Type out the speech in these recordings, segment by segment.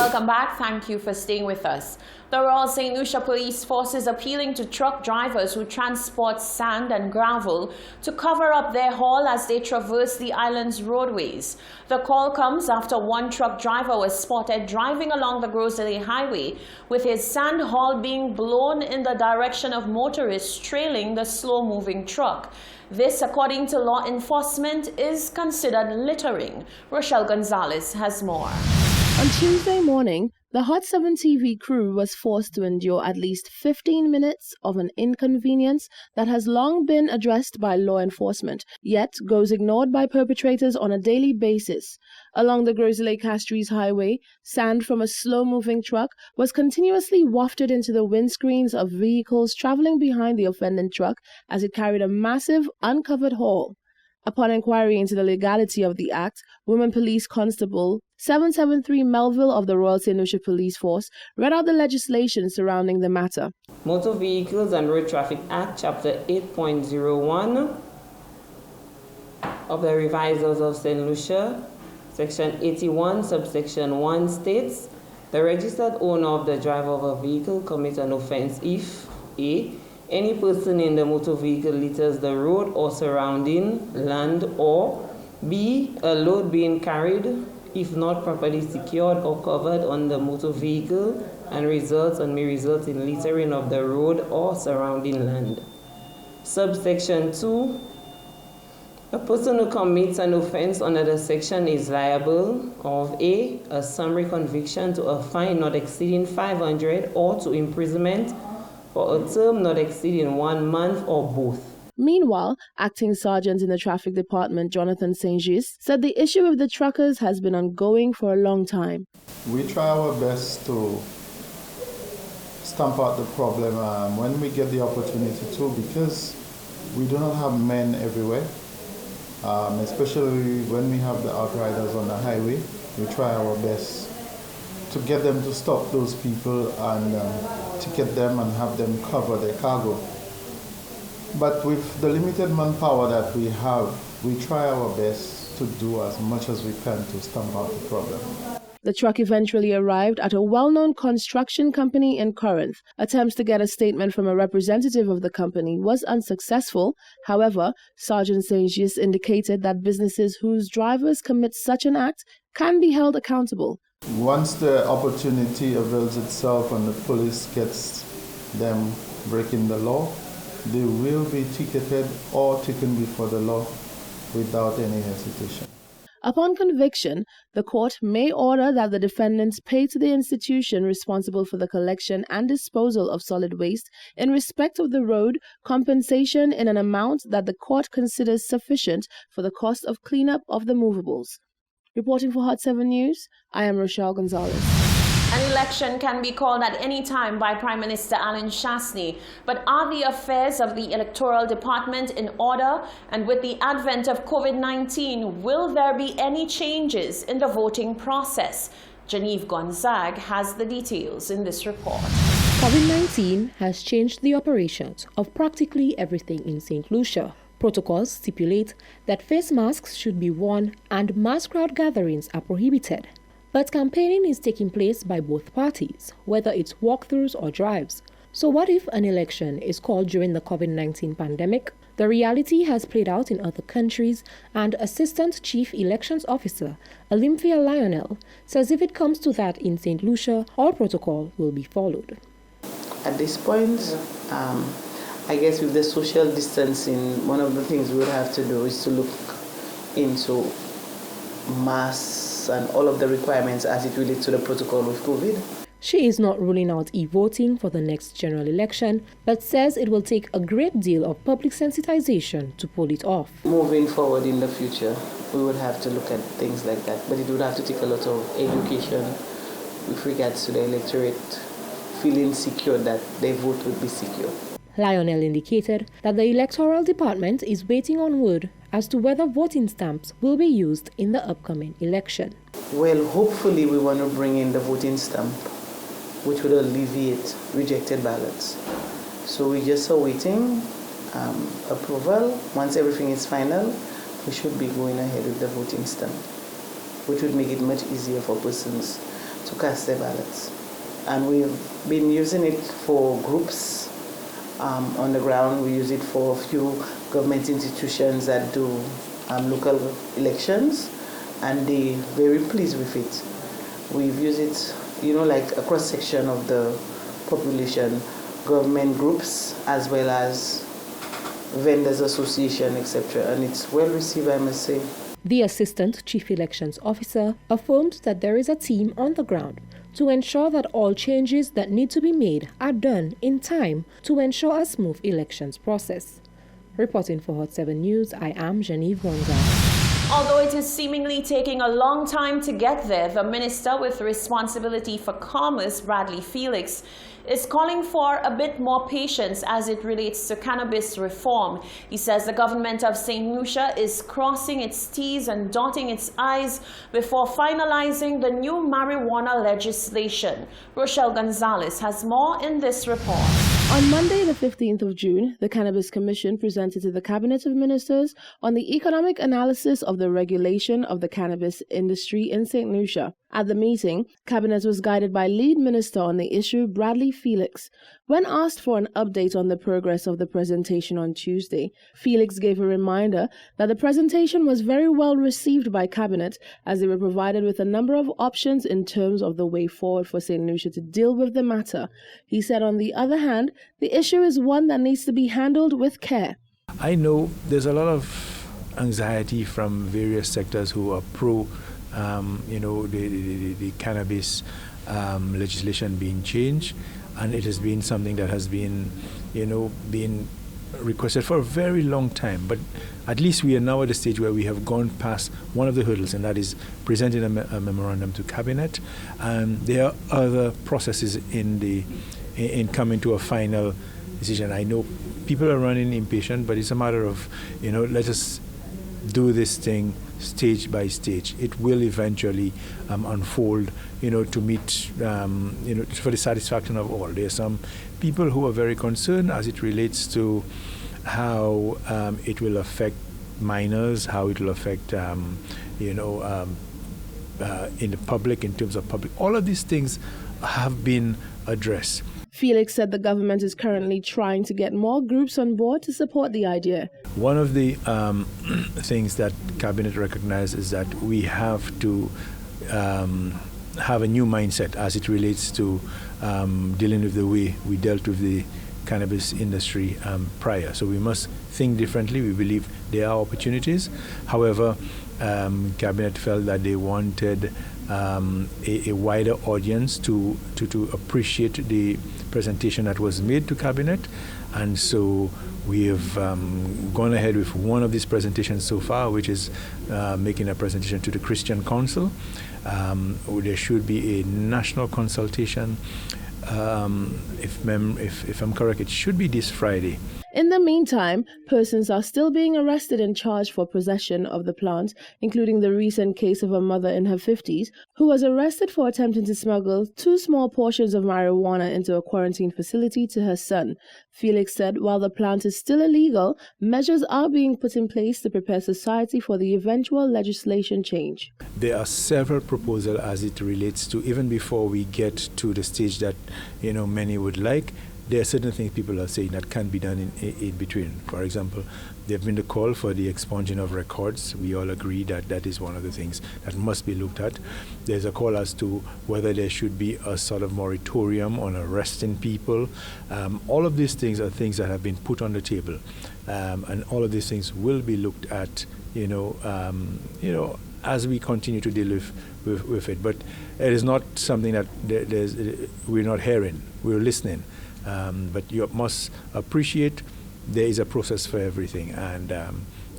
Welcome back. Thank you for staying with us. The Royal St. Lucia Police Force is appealing to truck drivers who transport sand and gravel to cover up their haul as they traverse the island's roadways. The call comes after one truck driver was spotted driving along the Groseley Highway with his sand haul being blown in the direction of motorists trailing the slow-moving truck. This, according to law enforcement, is considered littering. Rochelle Gonzalez has more. On Tuesday morning, the Hot 7 TV crew was forced to endure at least 15 minutes of an inconvenience that has long been addressed by law enforcement, yet goes ignored by perpetrators on a daily basis. Along the Groseley Castries Highway, sand from a slow-moving truck was continuously wafted into the windscreens of vehicles traveling behind the offending truck as it carried a massive, uncovered haul. Upon inquiry into the legality of the act, Women Police Constable 773 Melville of the Royal St. Lucia Police Force read out the legislation surrounding the matter. Motor Vehicles and Road Traffic Act, Chapter 8.01 of the Revisals of St. Lucia, Section 81, Subsection 1 states, the registered owner of the driver of a vehicle commits an offense if A. Any person in the motor vehicle litters the road or surrounding land, or B. A load being carried, if not properly secured or covered on the motor vehicle, and may result in littering of the road or surrounding land. Subsection 2. A person who commits an offense under the section is liable of A. A summary conviction to a fine not exceeding 500 or to imprisonment for a term not exceeding 1 month or both. Meanwhile, Acting Sergeant in the Traffic Department, Jonathan Saint-Just, said the issue with the truckers has been ongoing for a long time. We try our best to stamp out the problem when we get the opportunity to, because we do not have men everywhere, especially when we have the outriders on the highway. We try our best to get them to stop those people and ticket them and have them cover their cargo. But with the limited manpower that we have, we try our best to do as much as we can to stamp out the problem. The truck eventually arrived at a well-known construction company in Corinth. Attempts to get a statement from a representative of the company was unsuccessful. However, Sergeant Saint-Just indicated that businesses whose drivers commit such an act can be held accountable. Once the opportunity avails itself and the police gets them breaking the law, they will be ticketed or taken before the law without any hesitation. Upon conviction, the court may order that the defendants pay to the institution responsible for the collection and disposal of solid waste in respect of the road compensation in an amount that the court considers sufficient for the cost of cleanup of the movables. Reporting for Hot 7 News, I am Rochelle Gonzalez. An election can be called at any time by Prime Minister Alan Chasney, but are the affairs of the Electoral Department in order? And with the advent of COVID-19, will there be any changes in the voting process? Genevieve Gonzague has the details in this report. COVID-19 has changed the operations of practically everything in St. Lucia. Protocols stipulate that face masks should be worn and mass crowd gatherings are prohibited. But campaigning is taking place by both parties, whether it's walkthroughs or drives. So what if an election is called during the COVID-19 pandemic? The reality has played out in other countries, and Assistant Chief Elections Officer Olympia Lionel says if it comes to that in St. Lucia, all protocol will be followed. At this point, I guess with the social distancing, one of the things we would have to do is to look into masks and all of the requirements as it relates to the protocol with COVID. She is not ruling out e-voting for the next general election, but says it will take a great deal of public sensitization to pull it off. Moving forward in the future, we would have to look at things like that, but it would have to take a lot of education with regards to the electorate feeling secure that their vote would be secure. Lionel indicated that the Electoral Department is waiting on word as to whether voting stamps will be used in the upcoming election. Well, hopefully we want to bring in the voting stamp, which would alleviate rejected ballots. So we're just awaiting approval. Once everything is final, we should be going ahead with the voting stamp, which would make it much easier for persons to cast their ballots. And we've been using it for groups on the ground. We use it for a few government institutions that do local elections, and they're very pleased with it. We've used it, like a cross-section of the population, government groups, as well as vendors association, etc. And it's well received, I must say. The Assistant Chief Elections Officer affirmed that there is a team on the ground to ensure that all changes that need to be made are done in time to ensure a smooth elections process. Reporting for Hot 7 News, I am Genevieve Wonga. Although it is seemingly taking a long time to get there, the Minister with responsibility for Commerce, Bradley Felix, is calling for a bit more patience as it relates to cannabis reform. He says the government of St. Lucia is crossing its T's and dotting its I's before finalizing the new marijuana legislation. Rochelle Gonzalez has more in this report. On Monday, the 15th of June, the Cannabis Commission presented to the Cabinet of Ministers on the economic analysis of the regulation of the cannabis industry in St. Lucia. At the meeting, Cabinet was guided by lead minister on the issue, Bradley Felix. When asked for an update on the progress of the presentation on Tuesday, Felix gave a reminder that the presentation was very well received by Cabinet as they were provided with a number of options in terms of the way forward for St. Lucia to deal with the matter. He said, on the other hand, the issue is one that needs to be handled with care. I know there's a lot of anxiety from various sectors who are pro the cannabis legislation being changed, and it has been something that has been requested for a very long time. But at least we are now at the stage where we have gone past one of the hurdles, and that is presenting a memorandum to Cabinet. And there are other processes in coming to a final decision. I know people are running impatient, but it's a matter of let us do this thing stage by stage. It will eventually unfold, to meet, for the satisfaction of all. There are some people who are very concerned as it relates to how it will affect minors, how it will affect, in the public, in terms of public. All of these things have been addressed. Felix said the government is currently trying to get more groups on board to support the idea. One of the things that Cabinet recognized is that we have to have a new mindset as it relates to dealing with the way we dealt with the cannabis industry prior. So we must think differently. We believe there are opportunities. However, Cabinet felt that they wanted a wider audience to appreciate the presentation that was made to Cabinet, and so we have gone ahead with one of these presentations so far, which is making a presentation to the Christian Council. There should be a national consultation. If I'm correct, it should be this Friday. In the meantime, persons are still being arrested and charged for possession of the plant, including the recent case of a mother in her 50s who was arrested for attempting to smuggle 2 small portions of marijuana into a quarantine facility to her son. Felix said while the plant is still illegal, measures are being put in place to prepare society for the eventual legislation change. There are several proposals as it relates to, even before we get to the stage that many would like. There are certain things people are saying that can be done in between. For example, there have been the call for the expunging of records. We all agree that that is one of the things that must be looked at. There's a call as to whether there should be a sort of moratorium on arresting people. All of these things are things that have been put on the table, and all of these things will be looked at, as we continue to deal with it. But it is not something that we're not hearing. We're listening. But you must appreciate there is a process for everything, and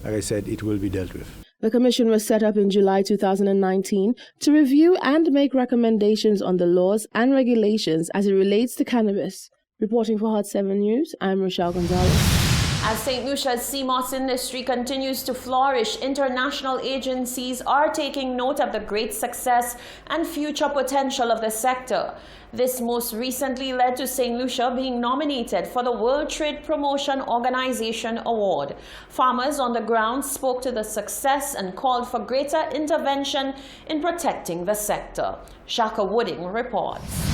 like I said, it will be dealt with. The commission was set up in July 2019 to review and make recommendations on the laws and regulations as it relates to cannabis. Reporting for Hot 7 News, I'm Rochelle Gonzalez. As St. Lucia's CMOS industry continues to flourish, international agencies are taking note of the great success and future potential of the sector. This most recently led to St. Lucia being nominated for the World Trade Promotion Organization Award. Farmers on the ground spoke to the success and called for greater intervention in protecting the sector. Shaka Wooding reports.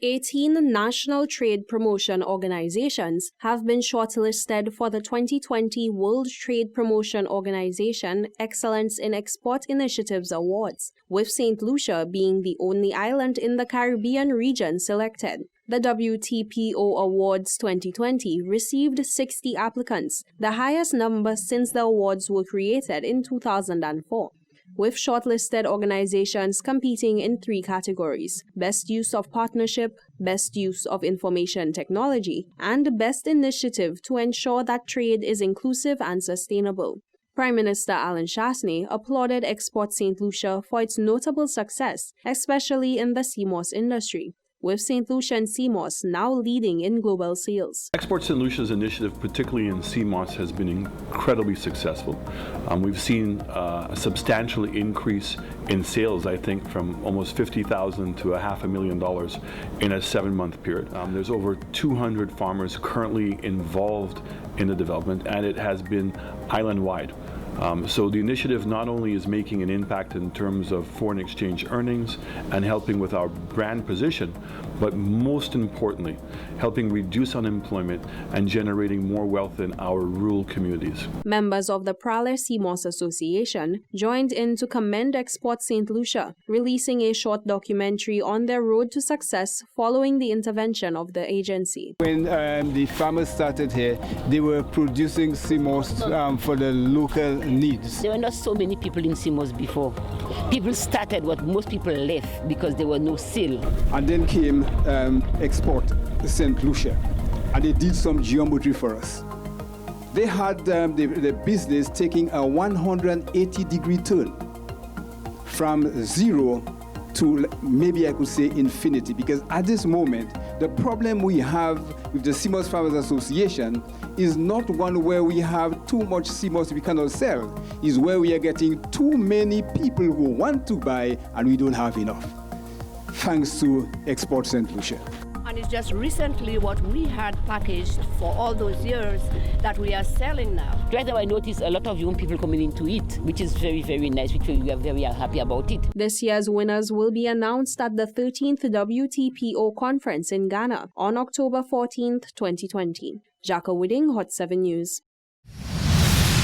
18 national trade promotion organizations have been shortlisted for the 2020 World Trade Promotion Organization Excellence in Export Initiatives Awards, with St. Lucia being the only island in the Caribbean region selected. The WTPO Awards 2020 received 60 applicants, the highest number since the awards were created in 2004. With shortlisted organizations competing in 3 categories: Best Use of Partnership, Best Use of Information Technology, and Best Initiative to ensure that trade is inclusive and sustainable. Prime Minister Alan Chastanet applauded Export St. Lucia for its notable success, especially in the CMOS industry, with St. Lucia and CMOS now leading in global sales. Export St. Lucia's initiative, particularly in CMOS, has been incredibly successful. We've seen a substantial increase in sales, I think, from almost $50,000 to $500,000 in a 7-month period. There's over 200 farmers currently involved in the development, and it has been island-wide. So the initiative not only is making an impact in terms of foreign exchange earnings and helping with our brand position, but most importantly, helping reduce unemployment and generating more wealth in our rural communities. Members of the Praler CMOS Association joined in to commend Export St. Lucia, releasing a short documentary on their road to success following the intervention of the agency. When the farmers started here, they were producing CMOS for the local needs. There were not so many people in CMOS before. People started what most people left because there were no sale. And then came Export St. Lucia, and they did some geometry for us. They had the business taking a 180-degree turn from 0 to, maybe I could say, infinity, because at this moment, the problem we have with the CMOS Farmers Association is not one where we have too much CMOS we cannot sell, is where we are getting too many people who want to buy and we don't have enough, thanks to Export St. Lucia. And it's just recently what we had packaged for all those years that we are selling now. Right now I notice a lot of young people coming into it, which is very, very nice, which we are very happy about it. This year's winners will be announced at the 13th WTPO conference in Ghana on October 14th, 2020. Jacka Wooding, Hot 7 News.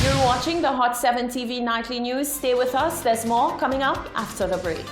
You're watching the Hot 7 TV Nightly News. Stay with us. There's more coming up after the break.